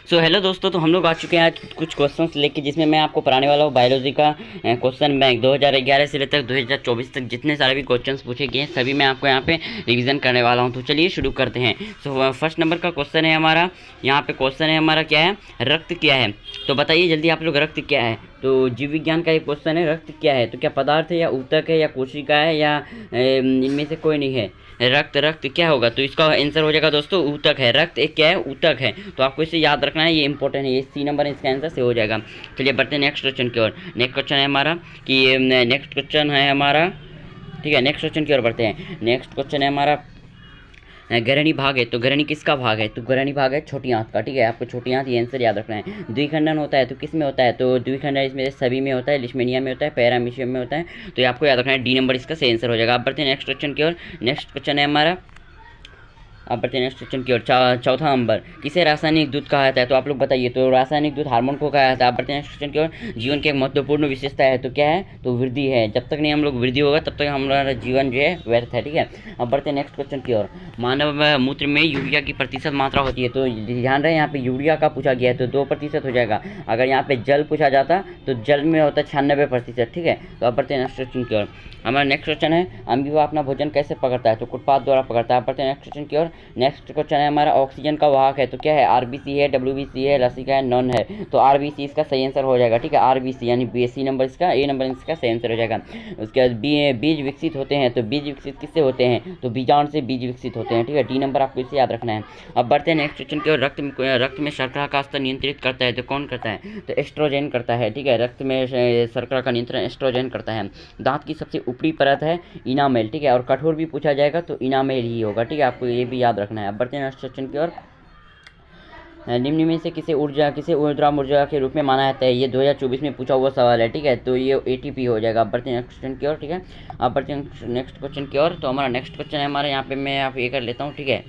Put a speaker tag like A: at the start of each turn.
A: So hello दोस्तों, तो हम लोग आ चुके हैं आज कुछ क्वेश्चंस लेके, जिसमें मैं आपको पढ़ाने वाला हूँ बायोलॉजी का क्वेश्चन बैंक 2011 से लेकर 2024 तक जितने सारे भी क्वेश्चंस पूछे गए हैं सभी मैं आपको यहाँ पे रिवीजन करने वाला हूँ। तो चलिए शुरू करते हैं। सो फर्स्ट नंबर का क्वेश्चन है हमारा, यहाँ पे क्वेश्चन है हमारा क्या है, रक्त क्या है। तो बताइए जल्दी आप लोग, रक्त क्या है। तो जीव विज्ञान का एक क्वेश्चन है, रक्त क्या है। तो क्या पदार्थ है या ऊतक है या कोशिका है या इनमें से कोई नहीं है। रक्त रक्त क्या होगा, तो इसका आंसर हो जाएगा दोस्तों ऊतक है। रक्त एक क्या है, ऊतक है। तो आपको इसे याद रखना है, ये इंपॉर्टेंट है, ये सी नंबर इसका आंसर से हो जाएगा। चलिए बढ़ते हैं नेक्स्ट क्वेश्चन की ओर। नेक्स्ट क्वेश्चन है हमारा कि नेक्स्ट क्वेश्चन है हमारा, ठीक है, नेक्स्ट क्वेश्चन की ओर बढ़ते हैं। नेक्स्ट क्वेश्चन है हमारा गरणी भाग है। तो गरणी किसका भाग है, तो गरणी भाग है छोटी आंत का। ठीक है, आपको छोटी आंत ये आंसर याद रखना है। द्विखंडन होता है तो किस में होता है, तो द्विखंडन इसमें सभी में होता है, लिशमेनिया में होता है, पैरामीशियम में होता है। तो ये आपको याद रखना है, डी नंबर इसका सही आंसर हो जाएगा। आप बढ़ते हैं नेक्स्ट क्वेश्चन की ओर। नेक्स्ट क्वेश्चन है हमारा, अब बढ़ते हैं नेक्स्ट क्वेश्चन की ओर। चौथा नंबर, किसे रासायनिक दूध कहा जाता है, तो आप लोग बताइए। तो रासायनिक दूध हार्मोन को कहा जाता है। आप बढ़ते हैं नेक्स्ट क्वेश्चन की ओर। जीवन की एक महत्वपूर्ण विशेषता है, तो क्या है, तो वृद्धि है। जब तक नहीं हम लोग वृद्धि होगा तब तक हमारा जीवन जो है व्यर्थ है। ठीक है, अब बढ़ते हैं नेक्स्ट क्वेश्चन की ओर। मानव मूत्र में यूरिया की प्रतिशत मात्रा होती है। तो ध्यान रहे, यहाँ पे यूरिया का पूछा गया है तो 2% हो जाएगा। अगर यहाँ पे जल पूछा जाता तो जल में होता है 96%। ठीक है, तो अब बढ़ते हैं नेक्स्ट क्वेश्चन की ओर। हमारा नेक्स्ट क्वेश्चन है, अमीबा अपना भोजन कैसे पकड़ता है, तो कुटपाथ द्वारा पकड़ता है। बढ़ते हैं नेक्स्ट क्वेश्चन की ओर। नेक्स्ट क्वेश्चन है हमारा, ऑक्सीजन का वाहक है, तो क्या है, आरबीसी है, डब्ल्यूबीसी है, लसिका है, नॉन है। तो आरबीसी इसका सही आंसर हो जाएगा। ठीक है, आरबीसी यानी बीएससी नंबर इसका, ए नंबर इसका सही आंसर हो जाएगा। उसके बाद बीज विकसित होते हैं, तो बीज विकसित किससे होते हैं, तो बीजाणु से बीज विकसित होते हैं। ठीक है, डी नंबर आपको इसे याद रखना है। अब बढ़ते हैं नेक्स्ट क्वेश्चन की ओर। रक्त में शर्करा का स्तर नियंत्रित करता है, तो कौन करता है, तो एस्ट्रोजन करता है। ठीक है, रक्त में शर्करा का नियंत्रण एस्ट्रोजन करता है। दांत की सबसे ऊपरी परत है इनामेल। ठीक है, और कठोर भी पूछा जाएगा तो इनामेल ही होगा। ठीक है, आपको ये भी याद रखना है। अब बढ़ते हैं नेक्स्ट क्वेश्चन की ओर। निम्न में से किसे ऊर्ध्वाधर ऊर्जा के रूप में माना जाता है, ये 2024 में पूछा हुआ सवाल है। ठीक है, तो ये एटीपी हो जाएगा। अब बढ़ते हैं नेक्स्ट क्वेश्चन की ओर। ठीक है, अब बढ़ते हैं नेक्स्ट क्वेश्चन की ओर। तो हमारा नेक्स्ट क्वेश्चन है हमारे यहाँ पे, मैं आप ये कर लेता हूँ। ठीक है,